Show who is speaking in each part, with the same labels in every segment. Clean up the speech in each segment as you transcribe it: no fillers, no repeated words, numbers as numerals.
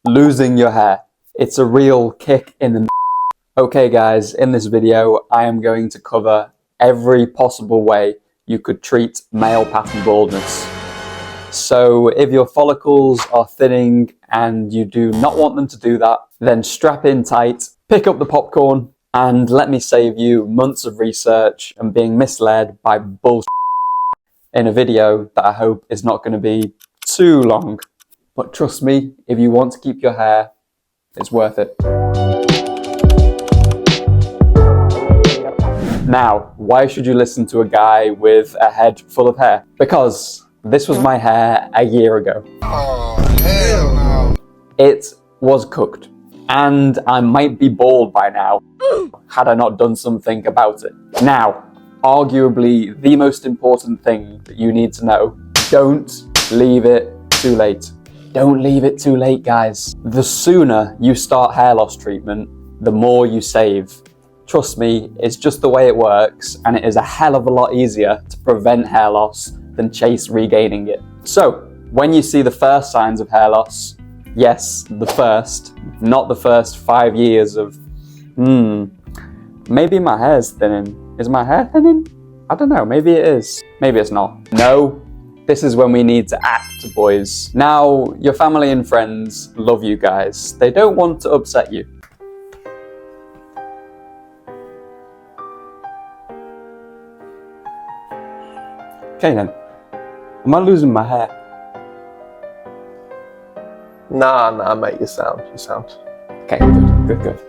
Speaker 1: Losing your hair. It's a real kick in the Okay guys, in this video I am going to cover every possible way you could treat male pattern baldness. So if your follicles are thinning and you do not want them to do that, then strap in tight, pick up the popcorn, and let me save you months of research and being misled by bullshit in a video that I hope is not going to be too long. But trust me, if you want to keep your hair, it's worth it. Now, why should you listen to a guy with a head full of hair? Because this was my hair a year ago.
Speaker 2: Oh, hell no.
Speaker 1: It was cooked, and I might be bald by now had I not done something about it. Now, arguably the most important thing that you need to know, don't leave it too late. Don't leave it too late, guys. The sooner you start hair loss treatment, the more you save. Trust me, it's just the way it works, and it is a hell of a lot easier to prevent hair loss than chase regaining it. So, when you see the first signs of hair loss, yes, the first, not the first 5 years of, maybe my hair's thinning. Is my hair thinning? I don't know, maybe it is. Maybe it's not. No, this is when we need to act, boys. Now, your family and friends love you guys. They don't want to upset you. Okay then, am I losing my hair?
Speaker 2: Nah, mate, you sound.
Speaker 1: Okay, good.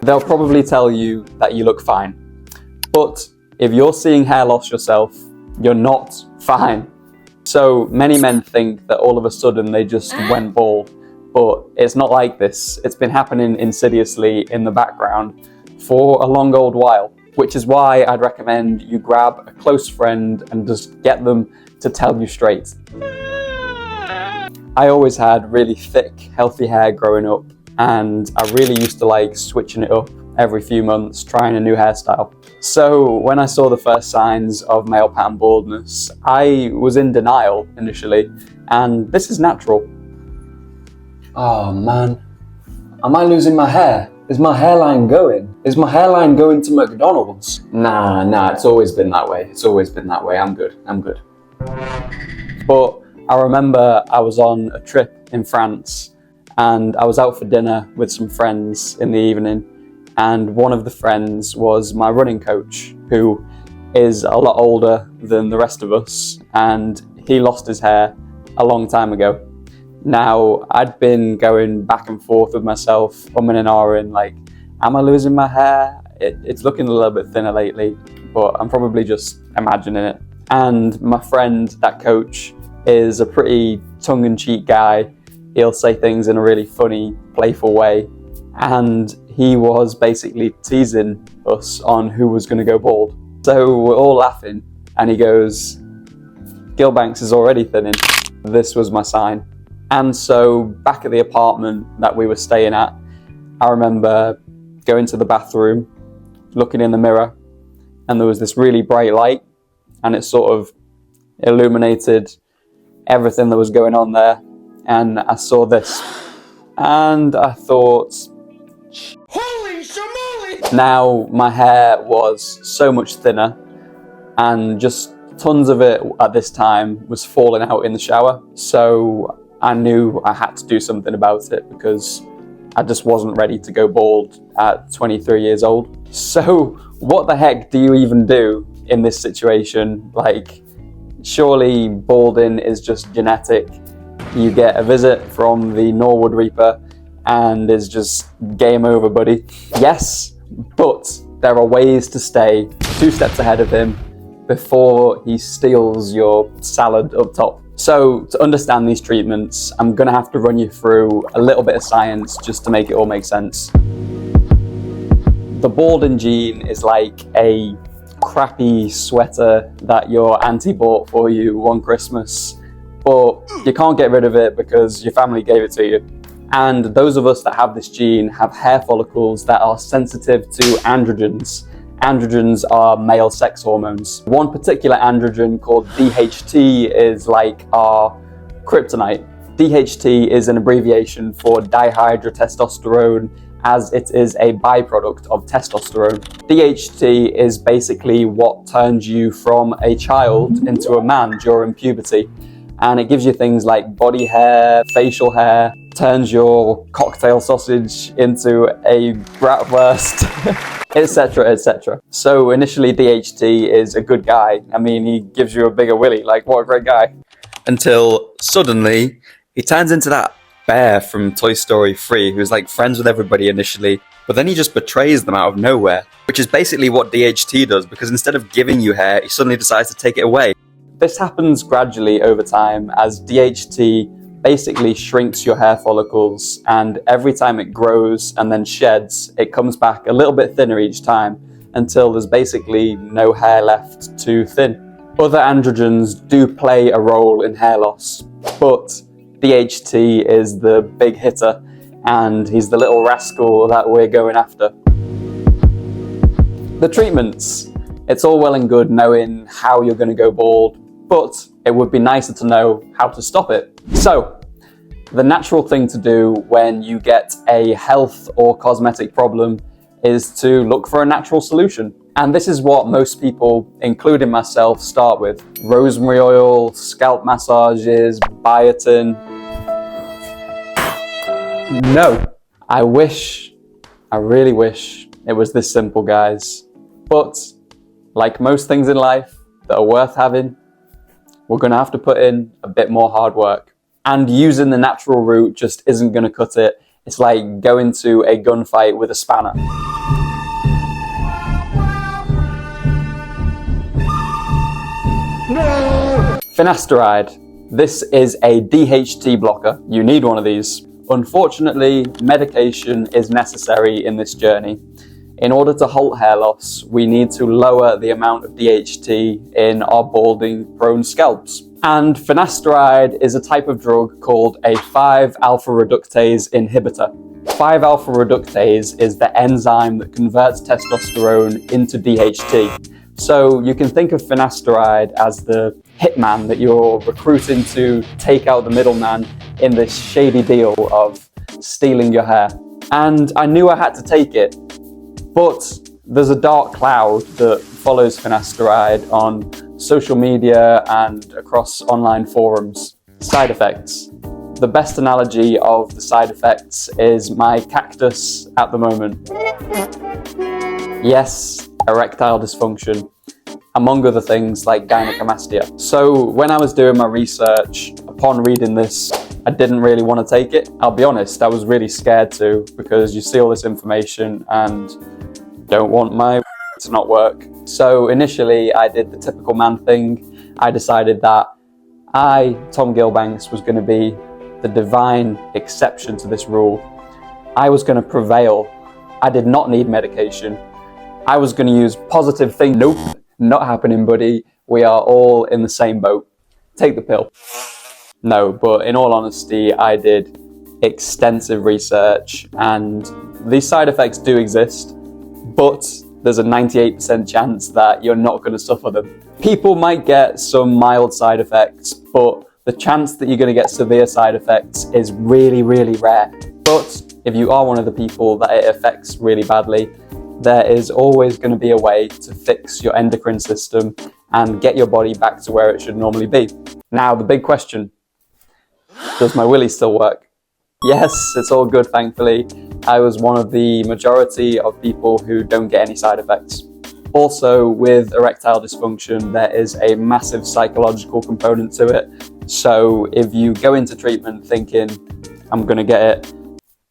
Speaker 1: They'll probably tell you that you look fine. But if you're seeing hair loss yourself, you're not fine. So many men think that all of a sudden they just went bald, but it's not like this. It's been happening insidiously in the background for a long old while. Which is why I'd recommend you grab a close friend and just get them to tell you straight. I always had really thick, healthy hair growing up, and I really used to like switching it up every few months, trying a new hairstyle. So when I saw the first signs of male pattern baldness, I was in denial initially, and this is natural. Oh man, am I losing my hair? Is my hairline going? Is my hairline going to McDonald's? Nah, it's always been that way. I'm good. But I remember I was on a trip in France and I was out for dinner with some friends in the evening, and one of the friends was my running coach, who is a lot older than the rest of us, and he lost his hair a long time ago. Now, I'd been going back and forth with myself, umming and ahhing, like, am I losing my hair? It's looking a little bit thinner lately, but I'm probably just imagining it. And my friend, that coach, is a pretty tongue-in-cheek guy. He'll say things in a really funny, playful way. And he was basically teasing us on who was going to go bald. So we're all laughing, and he goes, Gilbanks is already thinning. This was my sign. And so back at the apartment that we were staying at, I remember going to the bathroom, looking in the mirror, and there was this really bright light, and it sort of illuminated everything that was going on there. And I saw this, and I thought,
Speaker 2: Holy shamoly!
Speaker 1: Now my hair was so much thinner, and just tons of it at this time was falling out in the shower. So I knew I had to do something about it because I just wasn't ready to go bald at 23 years old. So what the heck do you even do in this situation? Like, surely balding is just genetic. You get a visit from the Norwood Reaper and it's just game over, buddy. Yes, but there are ways to stay 2 steps ahead of him before he steals your salad up top. So to understand these treatments, I'm gonna have to run you through a little bit of science just to make it all make sense. The balding gene is like a crappy sweater that your auntie bought for you one Christmas, but you can't get rid of it because your family gave it to you. And those of us that have this gene have hair follicles that are sensitive to androgens. Androgens are male sex hormones. One particular androgen called DHT is like our kryptonite. DHT is an abbreviation for dihydrotestosterone, as it is a byproduct of testosterone. DHT is basically what turns you from a child into a man during puberty. And it gives you things like body hair, facial hair, turns your cocktail sausage into a bratwurst, etc, etc. So initially DHT is a good guy. I mean, he gives you a bigger willy, like what a great guy. Until suddenly, he turns into that bear from Toy Story 3 who's like friends with everybody initially, but then he just betrays them out of nowhere, which is basically what DHT does, because instead of giving you hair, he suddenly decides to take it away. This happens gradually over time as DHT basically shrinks your hair follicles, and every time it grows and then sheds, it comes back a little bit thinner each time until there's basically no hair left to thin. Other androgens do play a role in hair loss, but DHT is the big hitter, and he's the little rascal that we're going after. The treatments. It's all well and good knowing how you're going to go bald, but it would be nicer to know how to stop it. So, the natural thing to do when you get a health or cosmetic problem is to look for a natural solution. And this is what most people, including myself, start with. Rosemary oil, scalp massages, biotin. No. I really wish it was this simple, guys. But, like most things in life that are worth having, we're going to have to put in a bit more hard work. And using the natural route just isn't going to cut it. It's like going to a gunfight with a spanner. No! Finasteride. This is a DHT blocker. You need one of these. Unfortunately, medication is necessary in this journey. In order to halt hair loss, we need to lower the amount of DHT in our balding-prone scalps. And finasteride is a type of drug called a 5-alpha reductase inhibitor. 5-alpha reductase is the enzyme that converts testosterone into DHT. So you can think of finasteride as the hitman that you're recruiting to take out the middleman in this shady deal of stealing your hair. And I knew I had to take it, but there's a dark cloud that follows finasteride on social media and across online forums. Side effects. The best analogy of the side effects is my cactus at the moment. Yes, erectile dysfunction, among other things like gynecomastia. So when I was doing my research, upon reading this, I didn't really want to take it. I'll be honest, I was really scared to, because you see all this information and don't want my to not work. So initially I did the typical man thing. I decided that I, Tom Gilbanks, was going to be the divine exception to this rule. I was going to prevail. I did not need medication. I was going to use positive things. Nope, not happening, buddy. We are all in the same boat. Take the pill. No, but in all honesty, I did extensive research, and these side effects do exist, but there's a 98% chance that you're not going to suffer them. People might get some mild side effects, but the chance that you're going to get severe side effects is really, really rare. But if you are one of the people that it affects really badly, there is always going to be a way to fix your endocrine system and get your body back to where it should normally be. Now, the big question, does my willy still work? Yes, it's all good, thankfully. I was one of the majority of people who don't get any side effects. Also, with erectile dysfunction, there is a massive psychological component to it. So if you go into treatment thinking, I'm going to get it,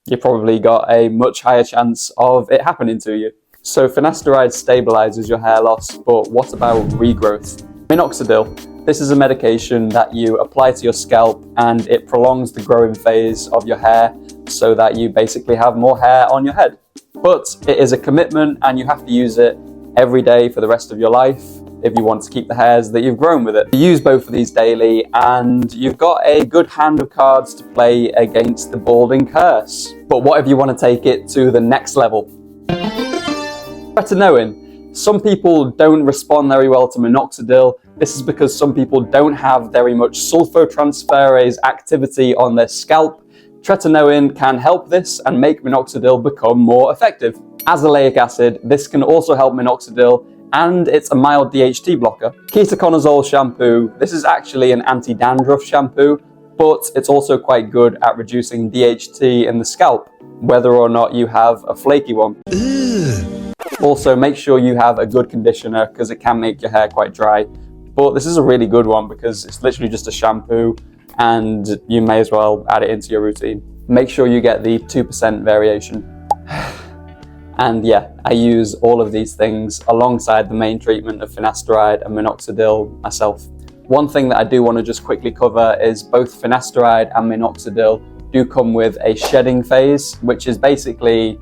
Speaker 1: you probably got a much higher chance of it happening to you. So finasteride stabilizes your hair loss, but what about regrowth? Minoxidil. This is a medication that you apply to your scalp, and it prolongs the growing phase of your hair so that you basically have more hair on your head. But it is a commitment, and you have to use it every day for the rest of your life if you want to keep the hairs that you've grown with it. You use both of these daily, and you've got a good hand of cards to play against the balding curse. But what if you want to take it to the next level? Better knowing, some people don't respond very well to Minoxidil, This is because some people don't have very much sulfotransferase activity on their scalp. Tretinoin can help this and make minoxidil become more effective. Azelaic acid, this can also help minoxidil, and it's a mild DHT blocker. Ketoconazole shampoo, this is actually an anti-dandruff shampoo, but it's also quite good at reducing DHT in the scalp, whether or not you have a flaky one. Also, make sure you have a good conditioner because it can make your hair quite dry. But this is a really good one because it's literally just a shampoo and you may as well add it into your routine. Make sure you get the 2% variation. And yeah, I use all of these things alongside the main treatment of Finasteride and Minoxidil myself. One thing that I do want to just quickly cover is both Finasteride and Minoxidil do come with a shedding phase, which is basically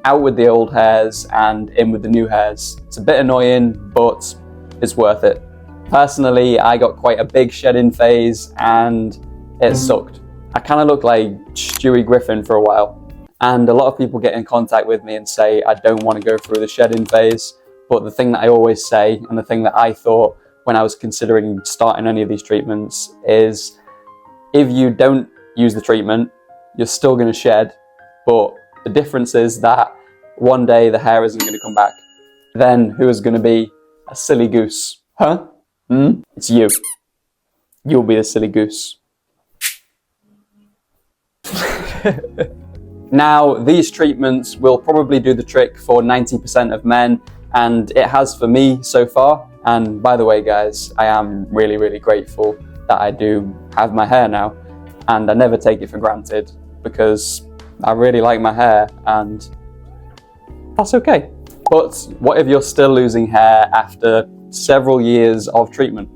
Speaker 1: out with the old hairs and in with the new hairs. It's a bit annoying, but it's worth it. Personally, I got quite a big shedding phase and it sucked. I kind of looked like Stewie Griffin for a while. And a lot of people get in contact with me and say, I don't want to go through the shedding phase. But the thing that I always say, and the thing that I thought when I was considering starting any of these treatments, is if you don't use the treatment, you're still going to shed. But the difference is that one day the hair isn't going to come back. Then who is going to be a silly goose? Huh? It's you. You'll be the silly goose. Now, these treatments will probably do the trick for 90% of men, and it has for me so far. And by the way, guys, I am really, really grateful that I do have my hair now, and I never take it for granted because I really like my hair, and that's okay. But what if you're still losing hair after several years of treatment?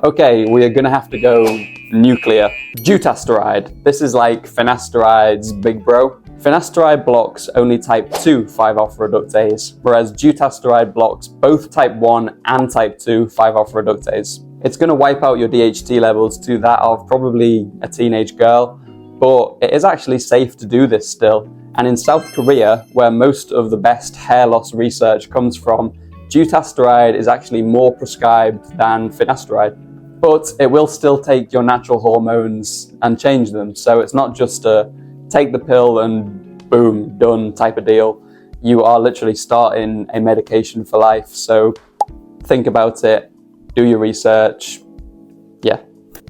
Speaker 1: Okay, we are gonna have to go nuclear. Dutasteride. This is like Finasteride's big bro. Finasteride blocks only type 2 5-alpha reductase, whereas dutasteride blocks both type 1 and type 2 5-alpha reductase. It's gonna wipe out your DHT levels to that of probably a teenage girl, but it is actually safe to do this still. And in South Korea, where most of the best hair loss research comes from, dutasteride is actually more prescribed than finasteride. But it will still take your natural hormones and change them. So it's not just a take the pill and boom, done type of deal. You are literally starting a medication for life. So think about it, do your research. Yeah,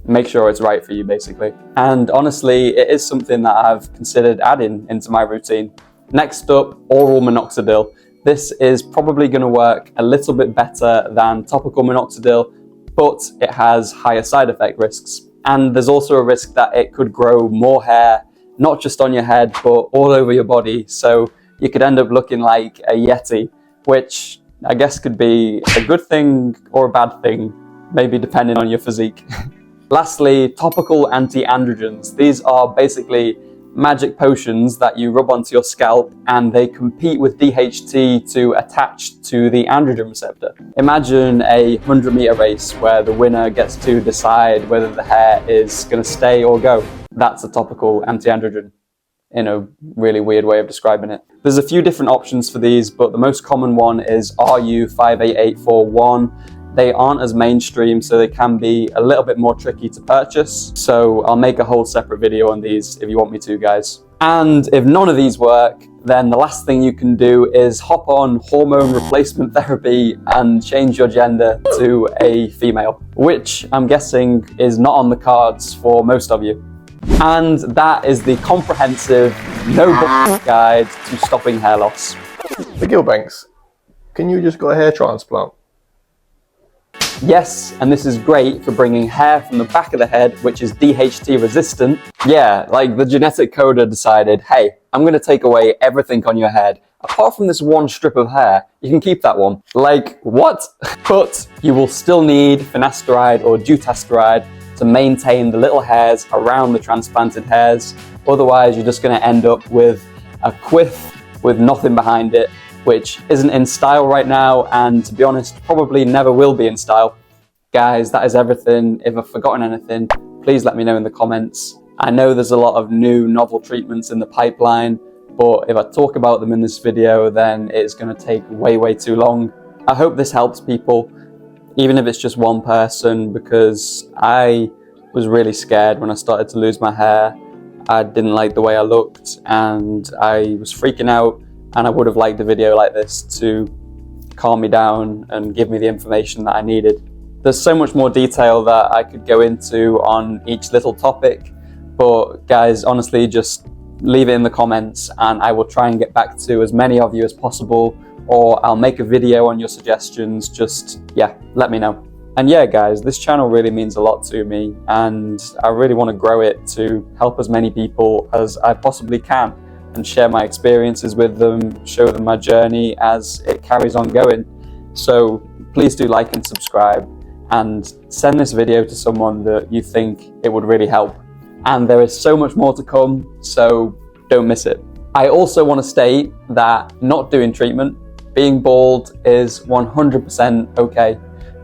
Speaker 1: make sure it's right for you basically. And honestly, it is something that I've considered adding into my routine. Next up, oral minoxidil. This is probably going to work a little bit better than topical minoxidil, but it has higher side effect risks. And there's also a risk that it could grow more hair, not just on your head, but all over your body. So you could end up looking like a Yeti, which I guess could be a good thing or a bad thing, maybe depending on your physique. Lastly, topical anti-androgens. These are basically magic potions that you rub onto your scalp and they compete with DHT to attach to the androgen receptor. Imagine a 100-meter race where the winner gets to decide whether the hair is going to stay or go. That's a topical anti-androgen, in a really weird way of describing it. There's a few different options for these, but the most common one is RU58841. They aren't as mainstream, so they can be a little bit more tricky to purchase. So I'll make a whole separate video on these if you want me to, guys. And if none of these work, then the last thing you can do is hop on hormone replacement therapy and change your gender to a female, which I'm guessing is not on the cards for most of you. And that is the comprehensive, no-bullshit guide to stopping hair loss.
Speaker 2: The Gilbanks, can you just got a hair transplant?
Speaker 1: Yes, and this is great for bringing hair from the back of the head, which is DHT resistant. Yeah, like the genetic coder decided, hey, I'm going to take away everything on your head. Apart from this one strip of hair, you can keep that one. Like, what? But you will still need finasteride or dutasteride to maintain the little hairs around the transplanted hairs. Otherwise, you're just going to end up with a quiff with nothing behind it, which isn't in style right now, and to be honest, probably never will be in style. Guys, that is everything. If I've forgotten anything, please let me know in the comments. I know there's a lot of new novel treatments in the pipeline, but if I talk about them in this video, then it's going to take way, way too long. I hope this helps people, even if it's just one person, because I was really scared when I started to lose my hair. I didn't like the way I looked and I was freaking out, and I would have liked a video like this to calm me down and give me the information that I needed. There's so much more detail that I could go into on each little topic, but guys, honestly, just leave it in the comments and I will try and get back to as many of you as possible, or I'll make a video on your suggestions. Just, yeah, let me know. And yeah, guys, this channel really means a lot to me and I really want to grow it to help as many people as I possibly can and share my experiences with them, show them my journey as it carries on going. So please do like and subscribe and send this video to someone that you think it would really help. And there is so much more to come, so don't miss it. I also want to state that not doing treatment, being bald, is 100% okay.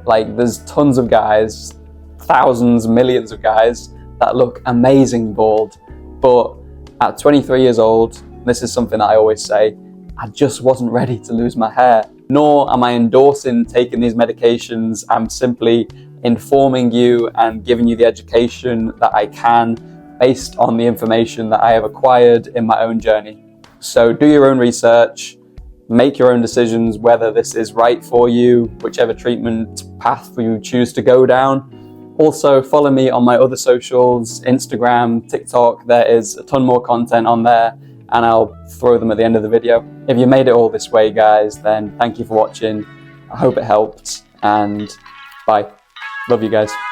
Speaker 1: Like, there's tons of guys, thousands, millions of guys that look amazing bald, but at 23 years old, this is something that I always say, I just wasn't ready to lose my hair. Nor am I endorsing taking these medications. I'm simply informing you and giving you the education that I can based on the information that I have acquired in my own journey. So do your own research, make your own decisions whether this is right for you, whichever treatment path you choose to go down. Also, follow me on my other socials, Instagram, TikTok. There is a ton more content on there and I'll throw them at the end of the video. If you made it all this way, guys, then thank you for watching. I hope it helped and bye. Love you guys.